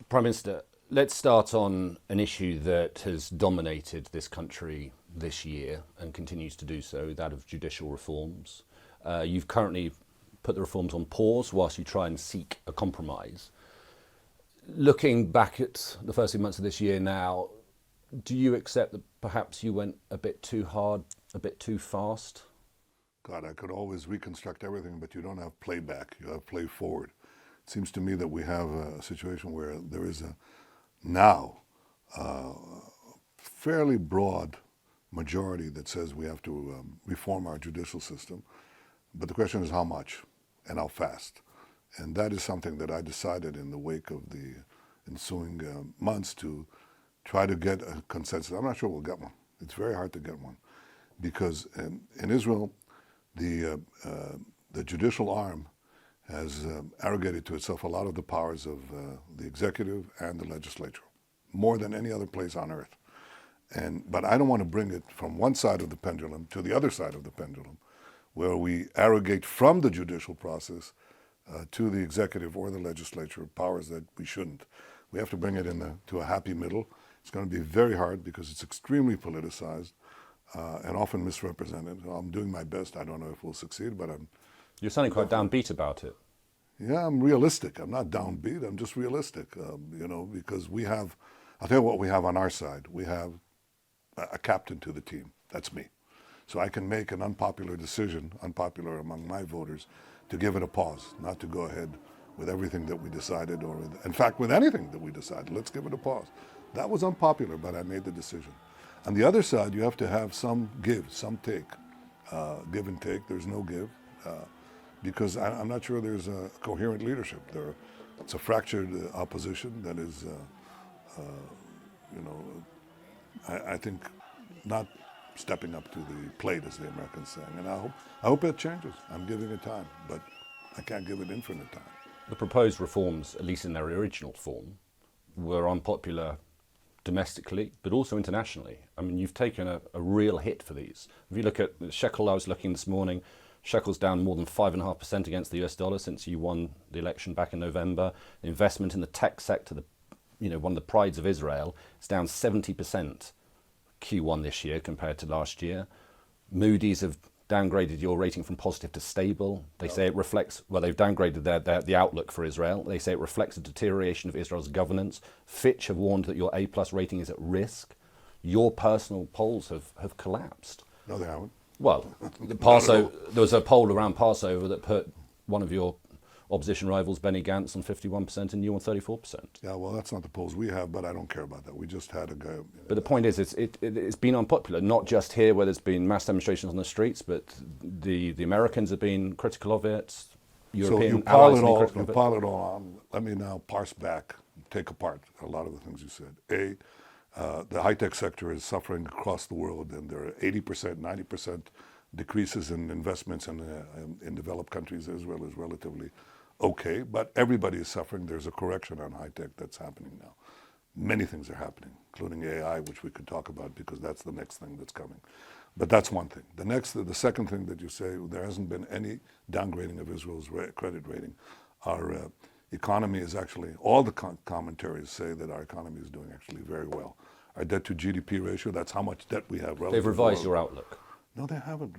Prime Minister, let's start on an issue that has dominated this country this year and continues to do so, that of judicial reforms. You've currently put the reforms on pause whilst you try and seek a compromise. Looking back at the first few months of this year now, do you accept that perhaps you went a bit too hard, a bit too fast? God, I could always reconstruct everything, but you don't have playback, you have play forward. It seems to me that we have a situation where there is a fairly broad majority that says we have to reform our judicial system. But the question is how much and how fast. And that is something that I decided in the wake of the ensuing months to try to get a consensus. I'm not sure we'll get one. It's very hard to get one because in Israel, the judicial arm has arrogated to itself a lot of the powers of the executive and the legislature, more than any other place on earth. But I don't want to bring it from one side of the pendulum to the other side of the pendulum, where we arrogate from the judicial process to the executive or the legislature powers that we shouldn't. We have to bring it to a happy middle. It's going to be very hard because it's extremely politicized and often misrepresented. I'm doing my best. I don't know if we'll succeed, but You're sounding quite downbeat about it. Yeah, I'm realistic. I'm not downbeat. I'm just realistic, because I'll tell you what we have on our side. We have a captain to the team. That's me. So I can make an unpopular decision, unpopular among my voters, to give it a pause, not to go ahead with everything that we decided, or in fact with anything that we decided. Let's give it a pause. That was unpopular, but I made the decision. On the other side, you have to have some give, some take. Give and take, there's no give, because I'm not sure there's a coherent leadership. It's a fractured opposition that is, I think, not stepping up to the plate, as the Americans say. And I hope it changes. I'm giving it time, but I can't give it infinite time. The proposed reforms, at least in their original form, were unpopular domestically, but also internationally. I mean, you've taken a real hit for these. If you look at the shekel, I was looking this morning, shekel's down more than 5.5% against the US dollar since you won the election back in November. The investment in the tech sector, one of the prides of Israel, is down 70% Q1 this year compared to last year. Moody's have downgraded your rating from positive to stable. They say it reflects, they've downgraded the outlook for Israel. They say it reflects a deterioration of Israel's governance. Fitch have warned that your A+ rating is at risk. Your personal polls have collapsed. No, they haven't. Well, there was a poll around Passover that put one of your opposition rivals, Benny Gantz, on 51% and you on 34%. Yeah, well, that's not the polls we have, but I don't care about that. We just had a guy. But the point is, it's been unpopular, not just here where there's been mass demonstrations on the streets, but the Americans have been critical of it. European allies have been critical of it. You pile it all on. Let me now parse back, take apart a lot of the things you said. The high-tech sector is suffering across the world, and there are 80%, 90% decreases in investments in developed countries. Israel is relatively okay, but everybody is suffering. There's a correction on high-tech that's happening now. Many things are happening, including AI, which we could talk about because that's the next thing that's coming. But that's one thing. The second thing that you say, there hasn't been any downgrading of Israel's credit rating. Our economy is actually, all the commentaries say that our economy is doing actually very well. Our debt to GDP ratio, that's how much debt we have. They've revised your outlook. No, they haven't.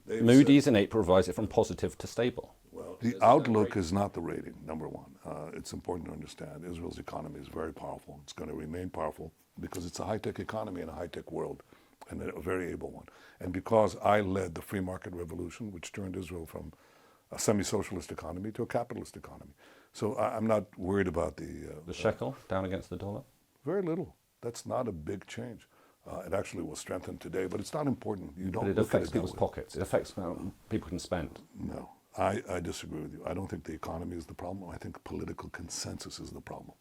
Moody's in April revised it from positive to stable. Well, the outlook is not the rating, number one. It's important to understand Israel's economy is very powerful. It's going to remain powerful because it's a high-tech economy in a high-tech world, and a very able one. And because I led the free market revolution, which turned Israel from a semi-socialist economy to a capitalist economy. So I'm not worried about the shekel down against the dollar? Very little. That's not a big change. It actually will strengthen today, but it's not important. You don't. But it affects people's pockets. It affects how people can spend. No, I disagree with you. I don't think the economy is the problem. I think political consensus is the problem.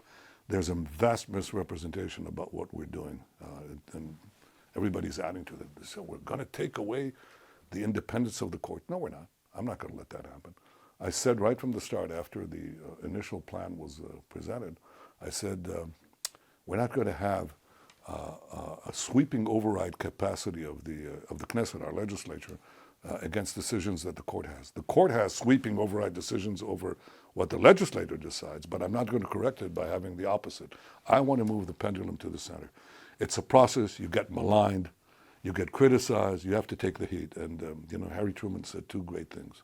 There's a vast misrepresentation about what we're doing, and everybody's adding to it. So we're going to take away the independence of the court. No, we're not. I'm not going to let that happen. I said right from the start, after the initial plan was presented, I said we're not going to have a sweeping override capacity of the Knesset, our legislature, against decisions that the court has. The court has sweeping override decisions over what the legislator decides, but I'm not going to correct it by having the opposite. I want to move the pendulum to the center. It's a process. You get maligned, you get criticized, you have to take the heat. And, Harry Truman said two great things.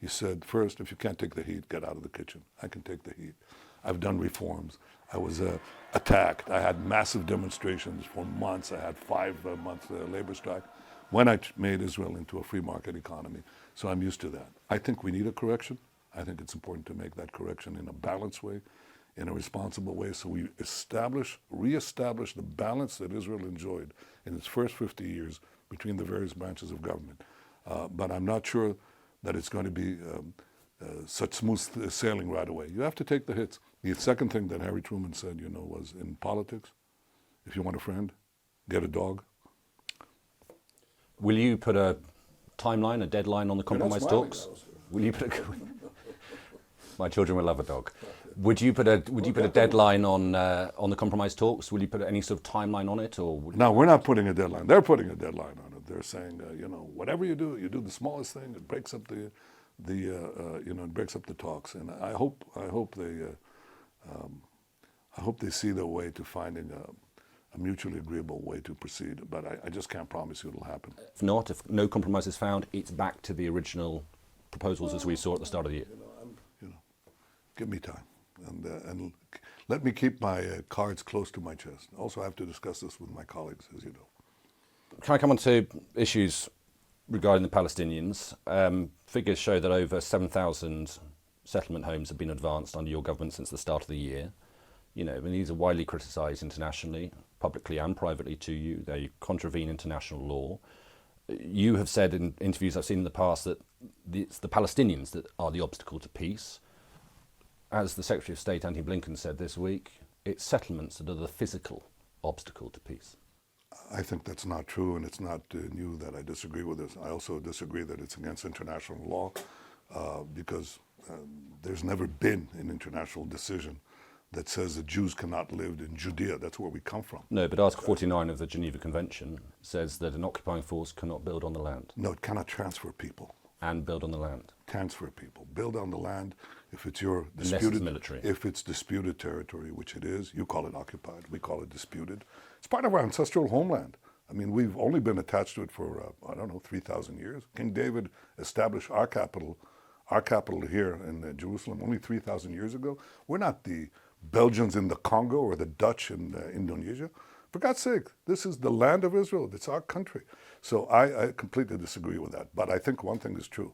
He said, first, if you can't take the heat, get out of the kitchen. I can take the heat. I've done reforms. I was attacked. I had massive demonstrations for months. I had 5-month labor strike when I made Israel into a free market economy. So I'm used to that. I think we need a correction. I think it's important to make that correction in a balanced way, in a responsible way, so we reestablish the balance that Israel enjoyed in its first 50 years between the various branches of government. But I'm not sure that it's going to be such smooth sailing right away. You have to take the hits. The second thing that Harry Truman said, was in politics, if you want a friend, get a dog. Will you put a timeline, a deadline on the compromise talks? Will you put a... My children will love a dog. Would you put a deadline on the compromise talks? Will you put any sort of timeline on it, or? No, we're not putting a deadline. They're putting a deadline on it. They're saying, whatever you do the smallest thing. It breaks up it breaks up the talks. And I hope they see their way to finding a mutually agreeable way to proceed. But I just can't promise you it'll happen. If not, if no compromise is found, it's back to the original proposals as we saw at the start of the year. Give me time, and let me keep my cards close to my chest. Also, I have to discuss this with my colleagues, as you know. Can I come on to issues regarding the Palestinians? Figures show that over 7,000 settlement homes have been advanced under your government since the start of the year. These are widely criticised internationally, publicly and privately to you. They contravene international law. You have said in interviews I've seen in the past that it's the Palestinians that are the obstacle to peace. As the Secretary of State, Antony Blinken, said this week, it's settlements that are the physical obstacle to peace. I think that's not true, and it's not new that I disagree with this. I also disagree that it's against international law because there's never been an international decision that says that Jews cannot live in Judea. That's where we come from. No, but Article 49 of the Geneva Convention says that an occupying force cannot build on the land. No, it cannot transfer people. And build on the land. Transfer people. Build on the land if it's your disputed... Unless it's military. If it's disputed territory, which it is. You call it occupied. We call it disputed. It's part of our ancestral homeland. I mean, we've only been attached to it for, 3,000 years. King David established our capital here in Jerusalem only 3,000 years ago. We're not the Belgians in the Congo or the Dutch in Indonesia. For God's sake, this is the land of Israel. It's our country. So I completely disagree with that. But I think one thing is true.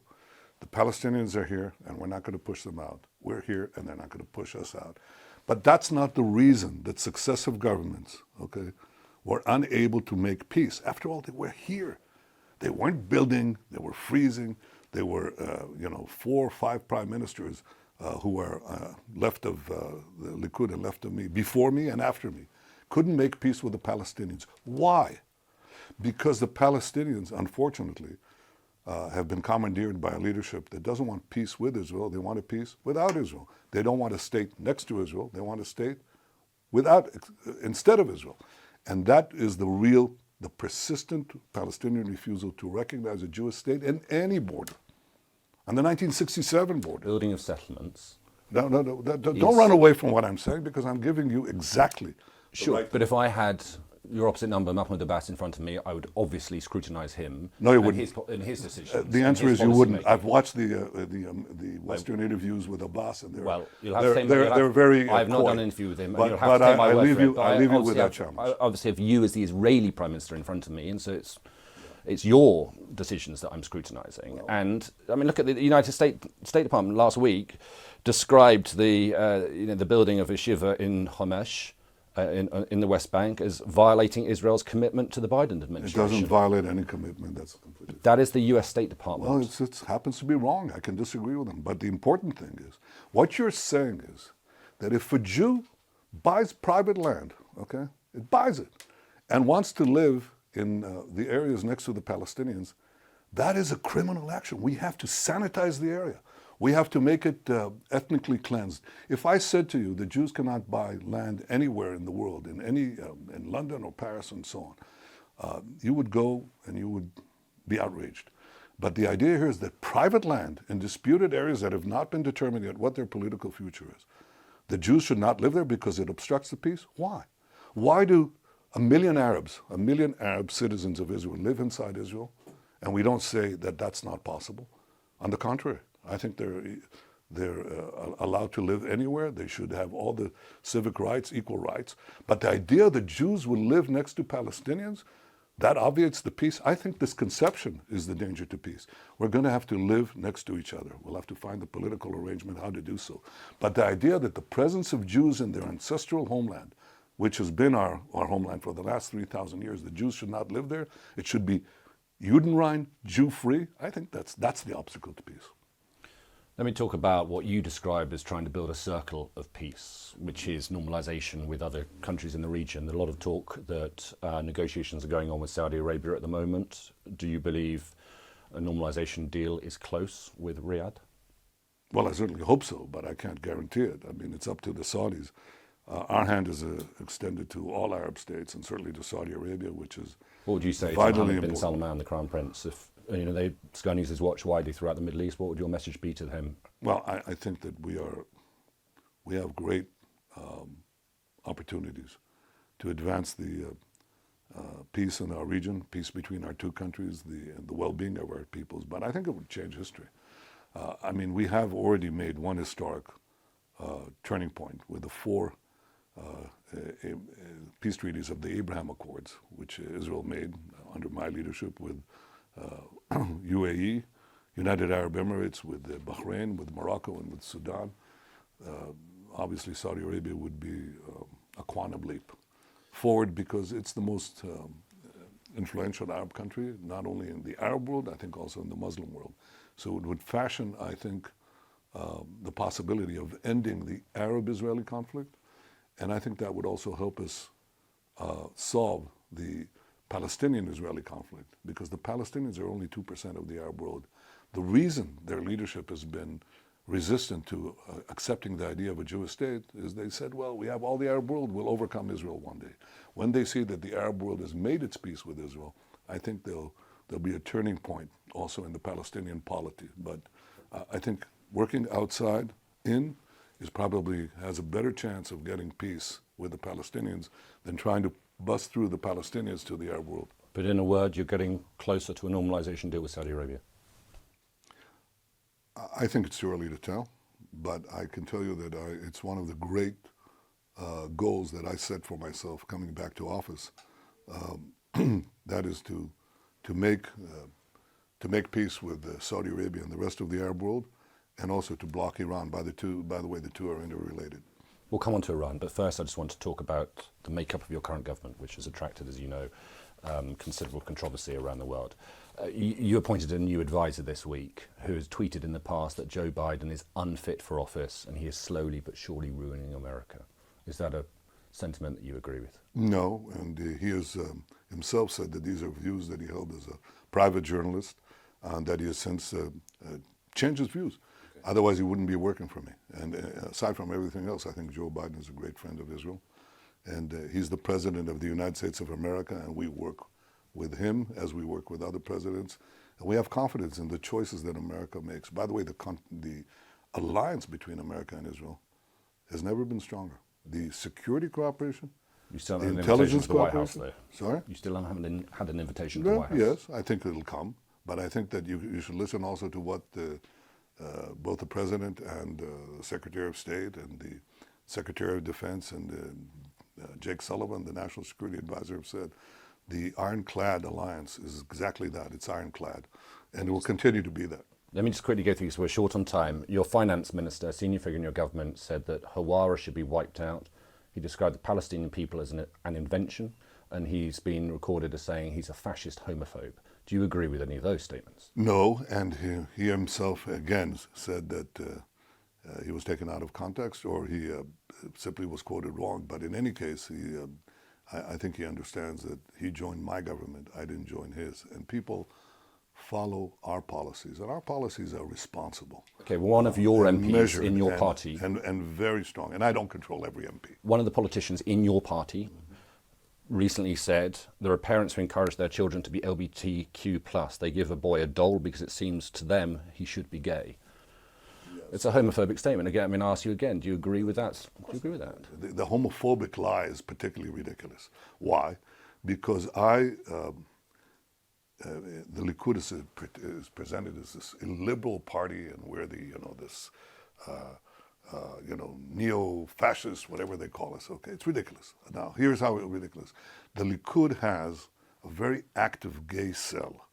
The Palestinians are here, and we're not going to push them out. We're here, and they're not going to push us out. But that's not the reason that successive governments, were unable to make peace. After all, they were here. They weren't building. They were freezing. They were, 4 or 5 prime ministers who were left of the Likud and left of me, before me and after me, couldn't make peace with the Palestinians. Why? Because the Palestinians, unfortunately, have been commandeered by a leadership that doesn't want peace with Israel. They want a peace without Israel. They don't want a state next to Israel. They want a state instead of Israel. And that is the persistent Palestinian refusal to recognize a Jewish state in any border. On the 1967 border. Building of settlements. No, don't run away from what I'm saying, because I'm giving you exactly. Sure, but if I had your opposite number, Mahmoud Abbas, in front of me, I would obviously scrutinise him. No, you wouldn't. In his decisions. The answer is you wouldn't. I've watched the Western interviews with Abbas, and they're very. I've not done an interview with him. But, and you'll have to take my word for it. I leave you with that challenge. I obviously have you as the Israeli Prime Minister in front of me, and so it's your decisions that I'm scrutinising. Well, and I mean, look at the United States State Department last week described the building of a yeshiva in Homesh. In the West Bank as violating Israel's commitment to the Biden administration. It doesn't violate any commitment. That's completely. That is the U.S. State Department. Well, it happens to be wrong. I can disagree with them. But the important thing is, what you're saying is that if a Jew buys private land, it buys it, and wants to live in the areas next to the Palestinians, that is a criminal action. We have to sanitize the area. We have to make it ethnically cleansed. If I said to you the Jews cannot buy land anywhere in the world, in London or Paris and so on, you would go and you would be outraged. But the idea here is that private land in disputed areas that have not been determined yet what their political future is, the Jews should not live there because it obstructs the peace? Why? Why do a million Arab citizens of Israel live inside Israel, and we don't say that that's not possible? On the contrary, I think they're allowed to live anywhere. They should have all the civic rights, equal rights. But the idea that Jews will live next to Palestinians, that obviates the peace. I think this conception is the danger to peace. We're going to have to live next to each other. We'll have to find the political arrangement how to do so. But the idea that the presence of Jews in their ancestral homeland, which has been our homeland for the last 3,000 years, the Jews should not live there. It should be Judenrein, Jew-free. I think that's the obstacle to peace. Let me talk about what you describe as trying to build a circle of peace, which is normalization with other countries in the region. There's a lot of talk that negotiations are going on with Saudi Arabia at the moment. Do you believe a normalization deal is close with Riyadh? Well, I certainly hope so, but I can't guarantee it. I mean, it's up to the Saudis. Our hand is extended to all Arab states, and certainly to Saudi Arabia, which is what would you say to vitally Mohammed bin important. Salman, the Crown Prince? If Sky News is watched widely throughout the Middle East, what would your message be to him? Well, I think that we have great opportunities to advance the peace in our region, peace between our two countries, the well-being of our peoples. But I think it would change history. I mean, we have already made one historic turning point with the four peace treaties of the Abraham Accords, which Israel made under my leadership with UAE, United Arab Emirates, with Bahrain, with Morocco, and with Sudan. Obviously, Saudi Arabia would be a quantum leap forward because it's the most influential Arab country, not only in the Arab world, I think also in the Muslim world. So it would fashion, I think, the possibility of ending the Arab-Israeli conflict. And I think that would also help us solve the Palestinian-Israeli conflict, because the Palestinians are only 2% of the Arab world. The reason their leadership has been resistant to accepting the idea of a Jewish state is they said, well, we have all the Arab world, we'll overcome Israel one day. When they see that the Arab world has made its peace with Israel, I think there'll be a turning point also in the Palestinian polity. But I think working outside in probably has a better chance of getting peace with the Palestinians than trying to bust through the Palestinians to the Arab world. But in a word, you're getting closer to a normalization deal with Saudi Arabia. I think it's too early to tell, but I can tell you that it's one of the great goals that I set for myself coming back to office. That is to make peace with Saudi Arabia and the rest of the Arab world, and also to block Iran. By the way, the two are interrelated. We'll come on to Iran, but first I just want to talk about the makeup of your current government, which has attracted, as you know, considerable controversy around the world. You appointed a new advisor this week who has tweeted in the past that Joe Biden is unfit for office and he is slowly but surely ruining America. Is that a sentiment that you agree with? No, and he has himself said that these are views that he held as a private journalist, and that he has since changed his views. Otherwise, he wouldn't be working for me. And aside from everything else, I think Joe Biden is a great friend of Israel. And he's the president of the United States of America, and we work with him as we work with other presidents. And we have confidence in the choices that America makes. By the way, the alliance between America and Israel has never been stronger. The security cooperation, You still the haven't had an invitation intelligence to the White House, cooperation. though. Sorry? You still haven't had an invitation to the No, White House. yes, I think it'll come. But I think that you should listen also to what both the President and the Secretary of State and the Secretary of Defense and Jake Sullivan, the National Security Advisor, have said. The ironclad alliance is exactly that. It's ironclad. And it will continue to be that. Let me just quickly go through this. We're short on time. Your finance minister, a senior figure in your government, said that Hawara should be wiped out. He described the Palestinian people as an invention, and he's been recorded as saying he's a fascist homophobe. Do you agree with any of those statements? No, and he himself again said that he was taken out of context, or he simply was quoted wrong. But in any case, I think he understands that he joined my government. I didn't join his. And people follow our policies, and our policies are responsible. Okay, one of your MPs measured in your party. And very strong. And I don't control every MP. One of the politicians in your party recently said there are parents who encourage their children to be LGBTQ+. They give a boy a doll because it seems to them he should be gay. Yes. It's a homophobic statement. Again, I mean, I ask you again, do you agree with that? Do you agree with that? The homophobic lie is particularly ridiculous. Why? Because the Likud is presented as this illiberal party, and we're the, this, neo-fascist, whatever they call us. Okay, it's ridiculous. Now, here's how it's ridiculous. The Likud has a very active gay cell.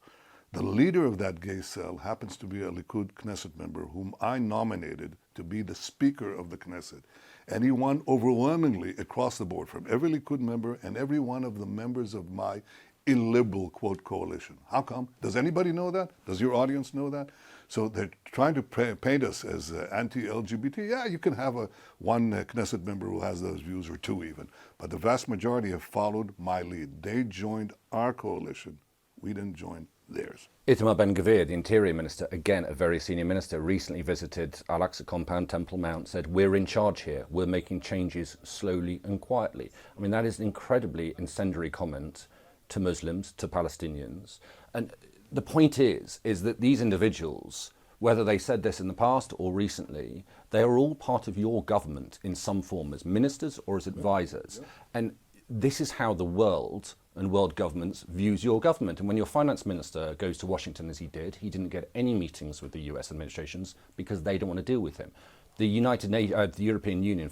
The leader of that gay cell happens to be a Likud Knesset member whom I nominated to be the Speaker of the Knesset. And he won overwhelmingly across the board from every Likud member and every one of the members of my illiberal, quote, coalition. How come? Does anybody know that? Does your audience know that? So they're trying to paint us as anti-LGBT. Yeah, you can have one Knesset member who has those views, or two even. But the vast majority have followed my lead. They joined our coalition. We didn't join theirs. Itamar Ben-Gvir, the Interior Minister, again a very senior minister, recently visited Al-Aqsa compound, Temple Mount, said, we're in charge here. We're making changes slowly and quietly. I mean, that is an incredibly incendiary comment to Muslims, to Palestinians. And the point is that these individuals, whether they said this in the past or recently, they are all part of your government in some form, as ministers or as advisors. Yeah. And this is how the world and world governments views your government. And when your finance minister goes to Washington, as he didn't get any meetings with the US administrations because they don't want to deal with him. The European Union,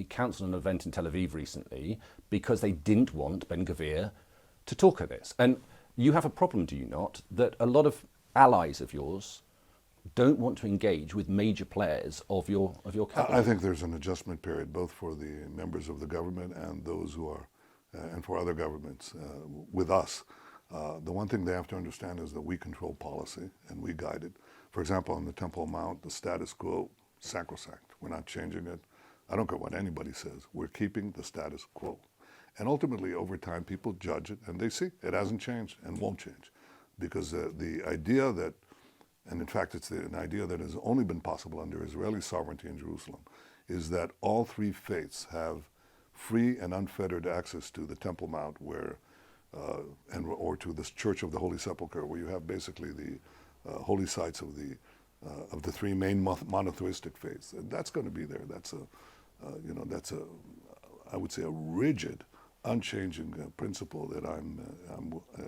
cancelled an event in Tel Aviv recently because they didn't want Ben-Gvir to talk of this. And you have a problem, do you not, that a lot of allies of yours don't want to engage with major players of your cabinet? I think there's an adjustment period, both for the members of the government and those who are, and for other governments with us. The one thing they have to understand is that we control policy and we guide it. For example, on the Temple Mount, the status quo, sacrosanct. We're not changing it. I don't care what anybody says. We're keeping the status quo. And ultimately, over time, people judge it, and they see it hasn't changed and won't change. Because the idea that, and in fact, it's an idea that has only been possible under Israeli sovereignty in Jerusalem, is that all three faiths have free and unfettered access to the Temple Mount, or to this Church of the Holy Sepulchre, where you have basically the holy sites of the three main monotheistic faiths. And that's going to be there. That's I would say, a rigid, unchanging principle that I'm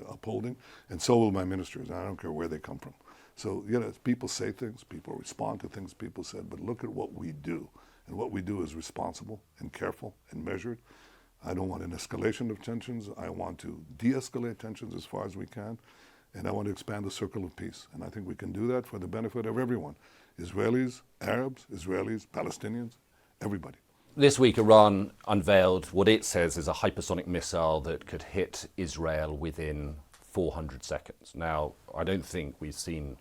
upholding, and so will my ministers. I don't care where they come from. So, people say things, people respond to things people said, but look at what we do. And what we do is responsible and careful and measured. I don't want an escalation of tensions. I want to de-escalate tensions as far as we can. And I want to expand the circle of peace. And I think we can do that for the benefit of everyone. Israelis, Arabs, Palestinians, everybody. This week, Iran unveiled what it says is a hypersonic missile that could hit Israel within 400 seconds. Now, I don't think we've seen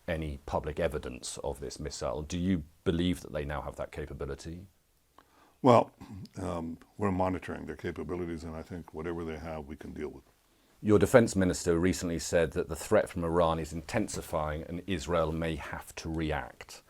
any public evidence of this missile. Do you believe that they now have that capability? Well, we're monitoring their capabilities, and I think whatever they have, we can deal with. Your defense minister recently said that the threat from Iran is intensifying and Israel may have to react.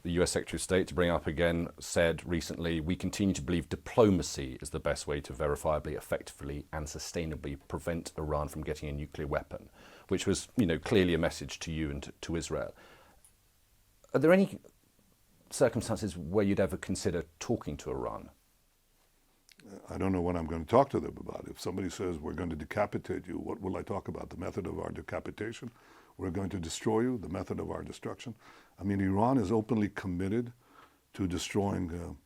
The US Secretary of State, to bring up again, said recently, we continue to believe diplomacy is the best way to verifiably, effectively and sustainably prevent Iran from getting a nuclear weapon, which was, clearly a message to you and to Israel. Are there any circumstances where you'd ever consider talking to Iran? I don't know what I'm going to talk to them about. If somebody says, we're going to decapitate you, what will I talk about? The method of our decapitation? We're going to destroy you, the method of our destruction? I mean, Iran is openly committed to destroying,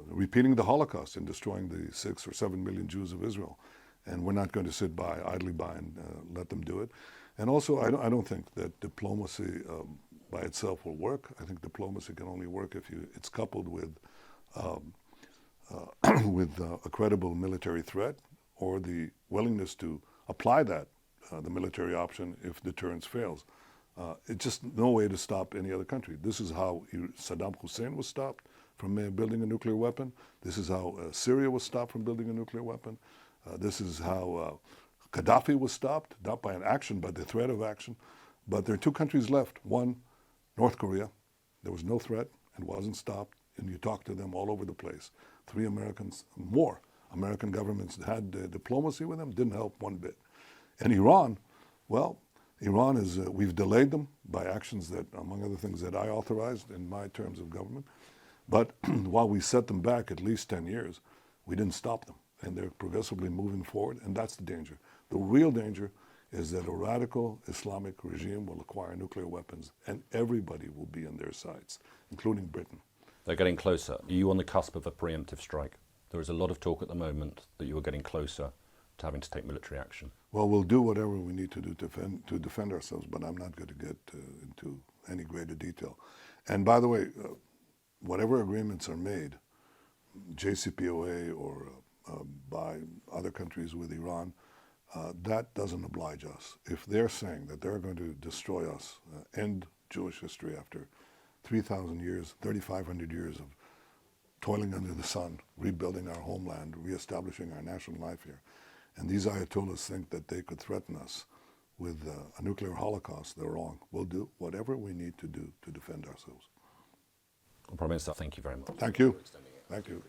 repeating the Holocaust and destroying the 6 or 7 million Jews of Israel. And we're not going to sit idly by and let them do it. And also, I don't think that diplomacy by itself will work. I think diplomacy can only work if it's coupled with a credible military threat, or the willingness to apply that, the military option, if deterrence fails. It's just no way to stop any other country. This is how Saddam Hussein was stopped from building a nuclear weapon. This is how Syria was stopped from building a nuclear weapon. This is how Gaddafi was stopped, not by an action, but the threat of action. But there are two countries left. One, North Korea. There was no threat and wasn't stopped. And you talk to them all over the place. 3 Americans, more American governments had diplomacy with them, didn't help one bit. And Iran, well, Iran is, we've delayed them by actions that, among other things, that I authorized in my terms of government. But while we set them back at least 10 years, we didn't stop them. And they're progressively moving forward, and that's the danger. The real danger is that a radical Islamic regime will acquire nuclear weapons, and everybody will be in their sights, including Britain. They're getting closer. Are you on the cusp of a preemptive strike? There is a lot of talk at the moment that you are getting closer to having to take military action. Well, we'll do whatever we need to do to defend ourselves, but I'm not going to get into any greater detail. And by the way, whatever agreements are made, JCPOA or by other countries with Iran, that doesn't oblige us. If they're saying that they're going to destroy us, end Jewish history after 3,000 years, 3,500 years of toiling under the sun, rebuilding our homeland, reestablishing our national life here, and these Ayatollahs think that they could threaten us with a nuclear holocaust, they're wrong. We'll do whatever we need to do to defend ourselves. Well, Prime Minister, thank you very much. Thank you. Thank you.